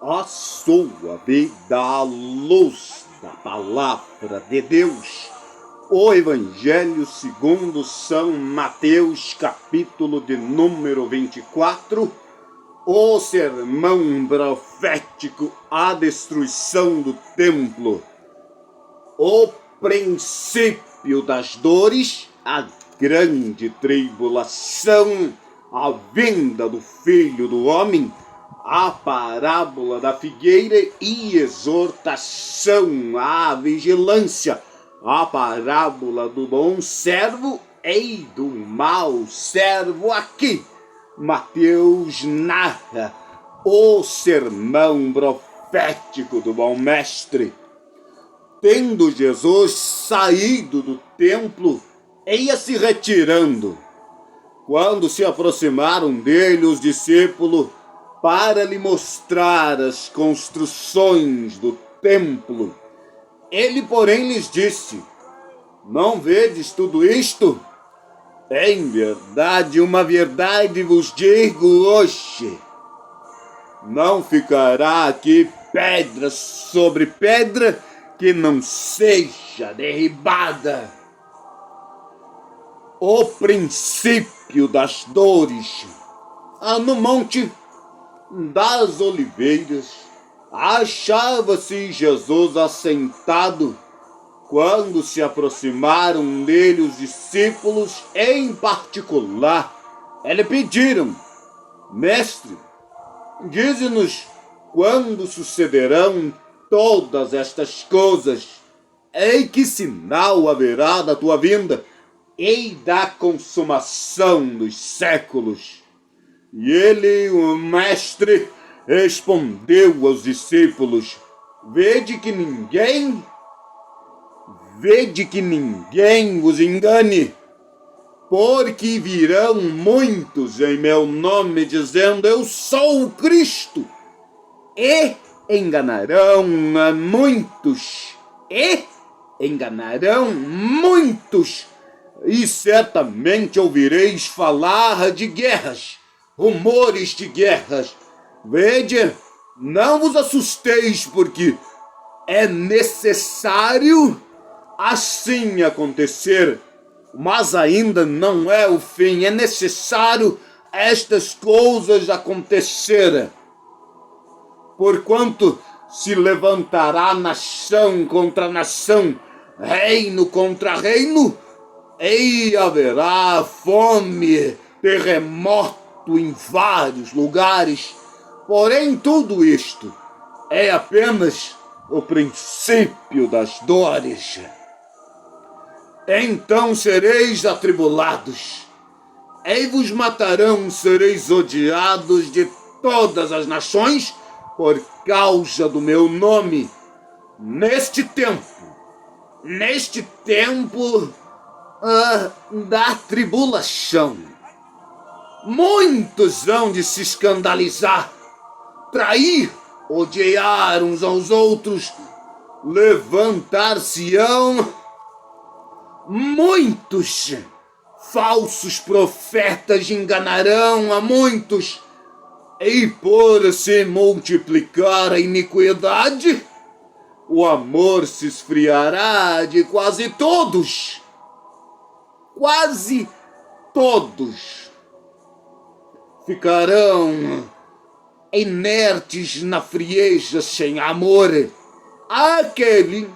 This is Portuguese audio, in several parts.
a sua vida à luz da palavra de Deus. O Evangelho segundo São Mateus, capítulo de número 24, o sermão profético à destruição do templo, o princípio das dores, a grande tribulação, a vinda do Filho do Homem, a parábola da figueira e exortação à vigilância, a parábola do bom servo e do mau servo. Aqui Mateus narra o sermão profético do bom mestre. Tendo Jesus saído do templo, ia se retirando, quando se aproximaram dele os discípulos para lhe mostrar as construções do templo. Ele, porém, lhes disse: não vedes tudo isto? Em verdade, uma verdade vos digo hoje, não ficará aqui pedra sobre pedra que não seja derribada. O princípio das dores. No Monte das Oliveiras, achava-se Jesus assentado, quando se aproximaram dele os discípulos em particular. Lhe pediram: Mestre, dize-nos quando sucederão todas estas coisas, e que sinal haverá da tua vinda e da consumação dos séculos? E ele, o mestre, respondeu aos discípulos: Vede que ninguém vos engane, porque virão muitos em meu nome dizendo: eu sou o Cristo, e enganarão a muitos, e certamente ouvireis falar de guerras, rumores de guerras. Vede, não vos assusteis, porque é necessário assim acontecer, mas ainda não é o fim. É necessário estas coisas acontecerem, porquanto se levantará nação contra nação, reino contra reino, e haverá fome, terremoto em vários lugares. Porém, tudo isto é apenas o princípio das dores. Então sereis atribulados, e vos matarão, sereis odiados de todas as nações por causa do meu nome. Neste tempo da tribulação, muitos hão de se escandalizar, trair, odiar uns aos outros, levantar-se-ão muitos falsos profetas, enganarão a muitos, e por se multiplicar a iniquidade, o amor se esfriará de quase todos. Quase todos ficarão inertes na frieza, sem amor. Aquele,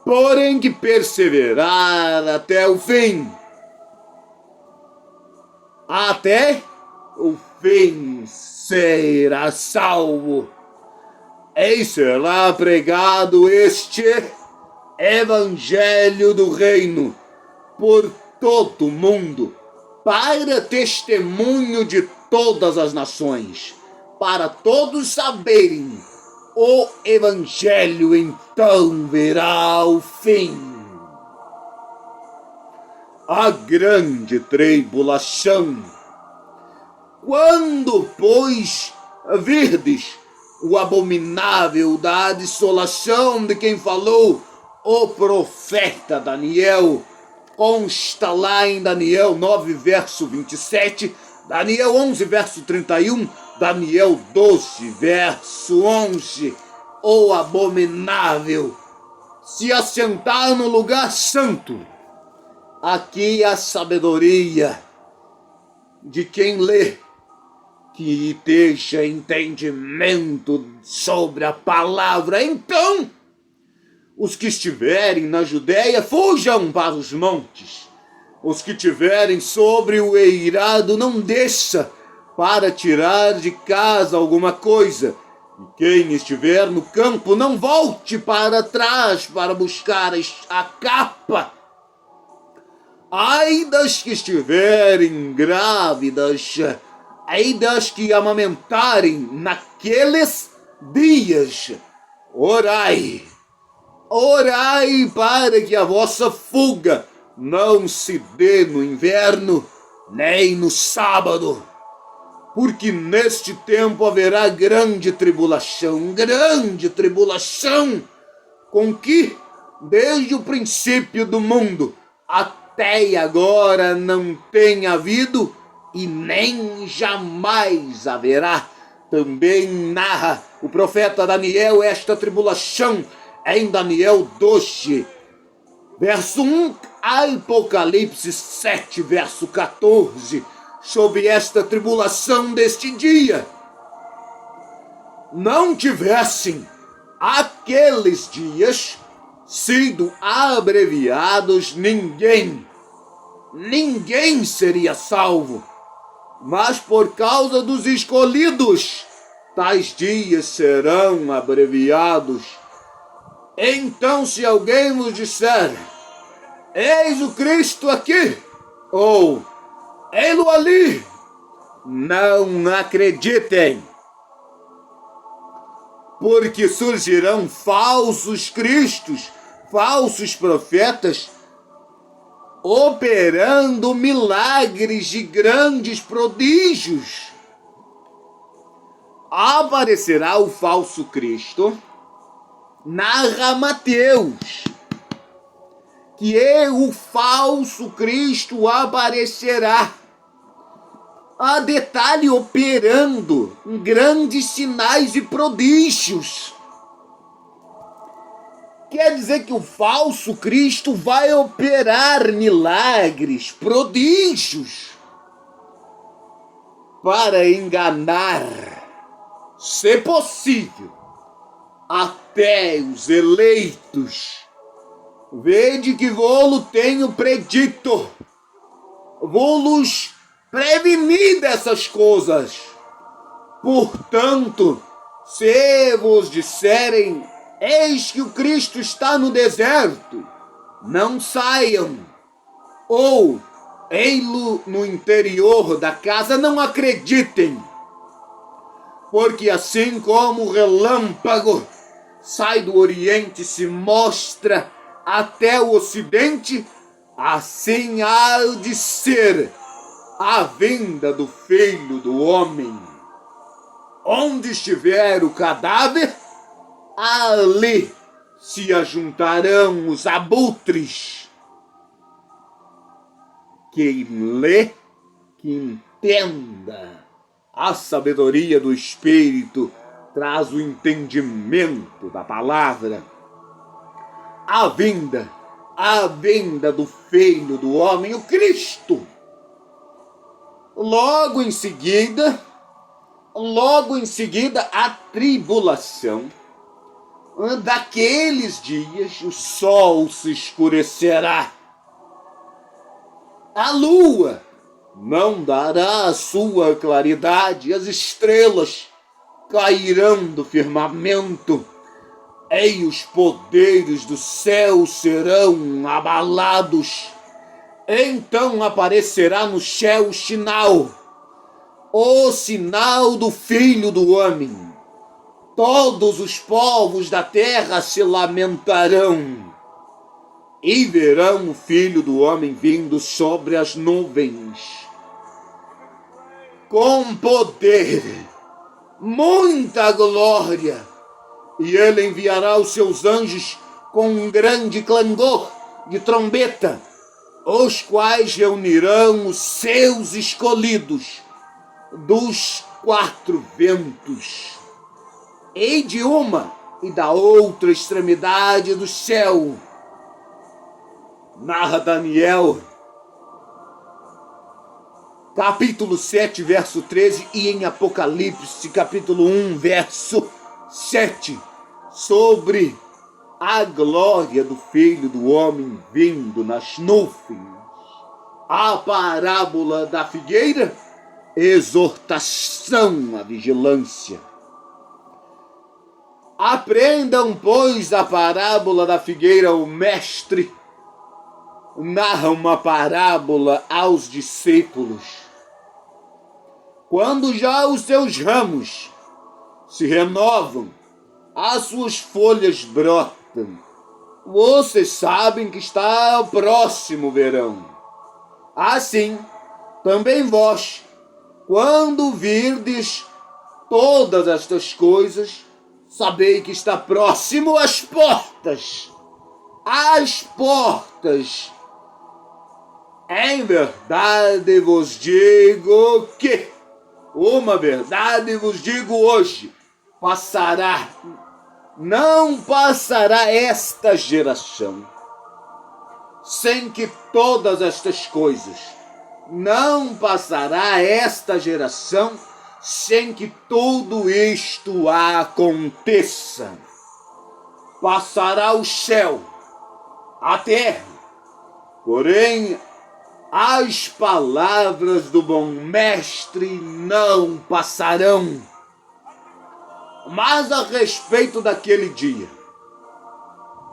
porém, que perseverar até o fim, será salvo. E será pregado este Evangelho do Reino por todo o mundo, para testemunho de todas as nações, para todos saberem o Evangelho. Então verá o fim. A grande tribulação. Quando, pois, virdes o abominável da desolação de quem falou o profeta Daniel, consta lá em Daniel 9, verso 27, Daniel 11, verso 31, Daniel 12, verso 11, o abominável se assentar no lugar santo. Aqui a sabedoria de quem lê, que deixa entendimento sobre a palavra. Então, os que estiverem na Judéia, fujam para os montes. Os que estiverem sobre o eirado, não desça para tirar de casa alguma coisa. E quem estiver no campo, não volte para trás para buscar a capa. Ai das que estiverem grávidas, ai das que amamentarem naqueles dias. Orai, orai para que a vossa fuga não se dê no inverno, nem no sábado. Porque neste tempo haverá grande tribulação, com que, desde o princípio do mundo até agora, não tem havido e nem jamais haverá. Também narra o profeta Daniel esta tribulação em Daniel 12, verso 1, Apocalipse 7, verso 14, sobre esta tribulação deste dia. Não tivessem aqueles dias sido abreviados, ninguém seria salvo. Mas por causa dos escolhidos, tais dias serão abreviados. Então, se alguém vos disser, eis o Cristo aqui, ou ei-lo ali, não acreditem, porque surgirão falsos cristos, falsos profetas, operando milagres de grandes prodígios. Aparecerá o falso Cristo, narra Mateus, que o falso Cristo aparecerá, a detalhe, operando grandes sinais e prodígios. Quer dizer que o falso Cristo vai operar milagres, prodígios, para enganar, se possível, até os eleitos. Vede que vou-lo tenho predito, vou-los prevenir dessas coisas. Portanto, se vos disserem, eis que o Cristo está no deserto, não saiam. Ou, ei-lo no interior da casa, não acreditem. Porque assim como o relâmpago sai do Oriente e se mostra até o Ocidente, assim há de ser a vinda do Filho do Homem. Onde estiver o cadáver, ali se ajuntarão os abutres. Quem lê, que entenda. A sabedoria do Espírito traz o entendimento da palavra. A vinda do Filho do Homem, o Cristo. Logo em seguida, a tribulação. Daqueles dias o sol se escurecerá, a lua não dará a sua claridade, as estrelas cairão do firmamento, e os poderes do céu serão abalados. Então aparecerá no céu o sinal do Filho do Homem. Todos os povos da terra se lamentarão e verão o Filho do Homem vindo sobre as nuvens, com poder, muita glória, e ele enviará os seus anjos com um grande clangor de trombeta, os quais reunirão os seus escolhidos dos 4 ventos, e de uma e da outra extremidade do céu. Narra Daniel, capítulo 7, verso 13, e em Apocalipse, capítulo 1, verso 7, sobre a glória do Filho do Homem vindo nas nuvens. A parábola da figueira, exortação à vigilância. Aprendam, pois, a parábola da figueira. O mestre narra uma parábola aos discípulos. Quando já os seus ramos se renovam, as suas folhas brotam, vocês sabem que está próximo o verão. Assim, também vós, quando virdes todas estas coisas, sabei que está próximo às portas. As portas. Em verdade vos digo que, uma verdade vos digo hoje, não passará esta geração sem que todas estas coisas, não passará esta geração sem que tudo isto aconteça. Passará o céu, a terra, porém as palavras do bom mestre não passarão. Mas a respeito daquele dia,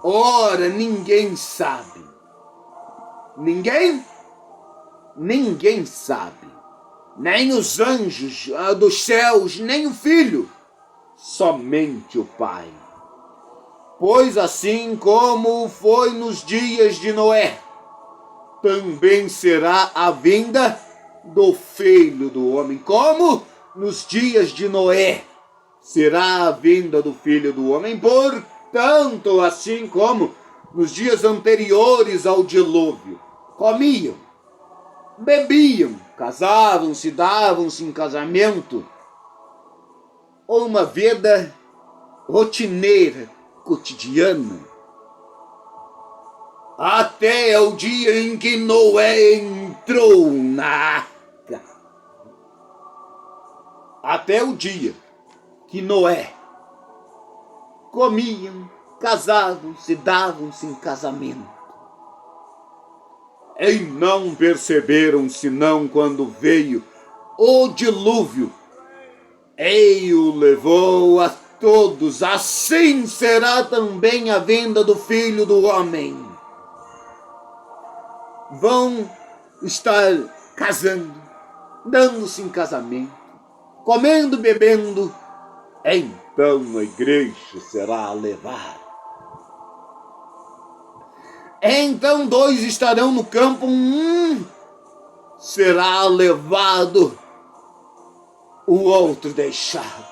ora, ninguém sabe. Ninguém sabe. Nem os anjos dos céus, nem o Filho, somente o Pai. Pois assim como foi nos dias de Noé, também será a vinda do Filho do Homem. Como nos dias de Noé será a vinda do Filho do Homem. Portanto, assim como nos dias anteriores ao dilúvio, comiam, bebiam, casavam-se, davam-se em casamento, ou uma vida rotineira, cotidiana, até o dia em que Noé entrou na arca. Até o dia que Noé comiam, casavam-se, davam-se em casamento. E não perceberam senão quando veio o dilúvio e o levou a todos. Assim será também a vinda do Filho do Homem. Vão estar casando, dando-se em casamento, comendo, bebendo. Então a igreja será levada. Então 2 estarão no campo, um será levado, o outro deixado.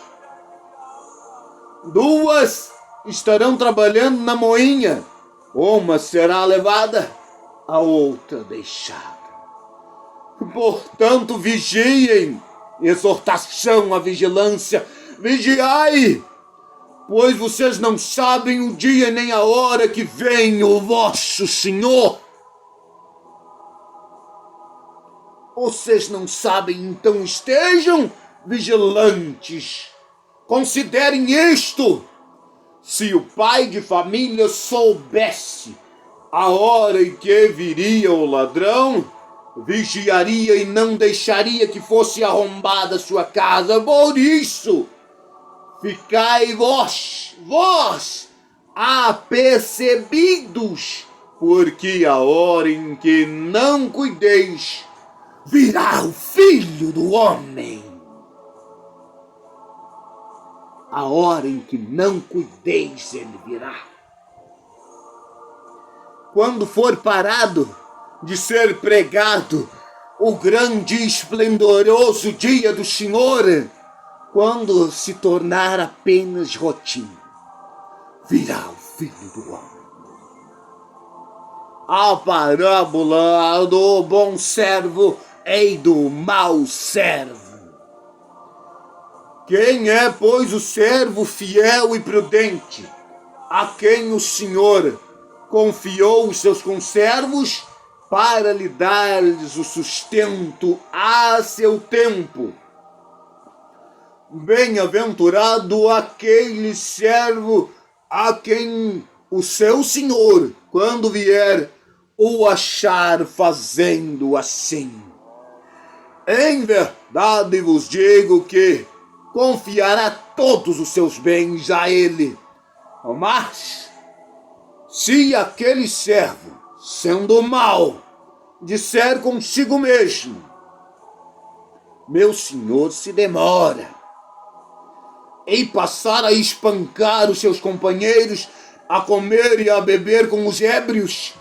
2 estarão trabalhando na moinha, uma será levada, a outra deixada. Portanto, vigiem, exortação à vigilância, vigiai, pois vocês não sabem o dia nem a hora que vem o vosso Senhor. Vocês não sabem, então estejam vigilantes. Considerem isto. Se o pai de família soubesse a hora em que viria o ladrão, vigiaria e não deixaria que fosse arrombada sua casa. Por isso, ficai vós apercebidos, porque a hora em que não cuideis, virá o Filho do Homem. A hora em que não cuideis, ele virá. Quando for parado de ser pregado o grande e esplendoroso dia do Senhor, quando se tornar apenas rotina, virá o Filho do Homem. A parábola do bom servo e do mau servo. Quem é, pois, o servo fiel e prudente, a quem o Senhor confiou os seus conservos para lhe dar-lhes o sustento a seu tempo? Bem-aventurado aquele servo a quem o seu Senhor, quando vier, o achar fazendo assim. Em verdade vos digo que confiará todos os seus bens a ele. Mas, se aquele servo, sendo mau, disser consigo mesmo: meu senhor se demora, e passar a espancar os seus companheiros, a comer e a beber com os ébrios,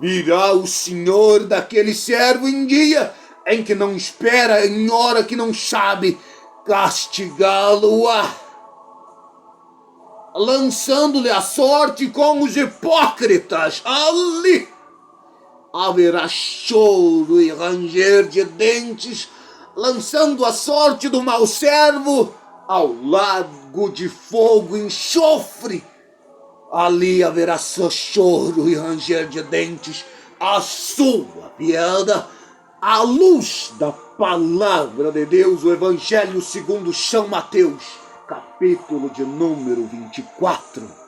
virá o senhor daquele servo em dia em que não espera, em hora que não sabe, castigá-lo-á, lançando-lhe a sorte com os hipócritas. Ali haverá choro e ranger de dentes, lançando a sorte do mau servo ao lago de fogo e enxofre. Ali haverá só choro e ranger de dentes. A sua piada, à luz da palavra de Deus, o Evangelho segundo São Mateus, capítulo de número 24.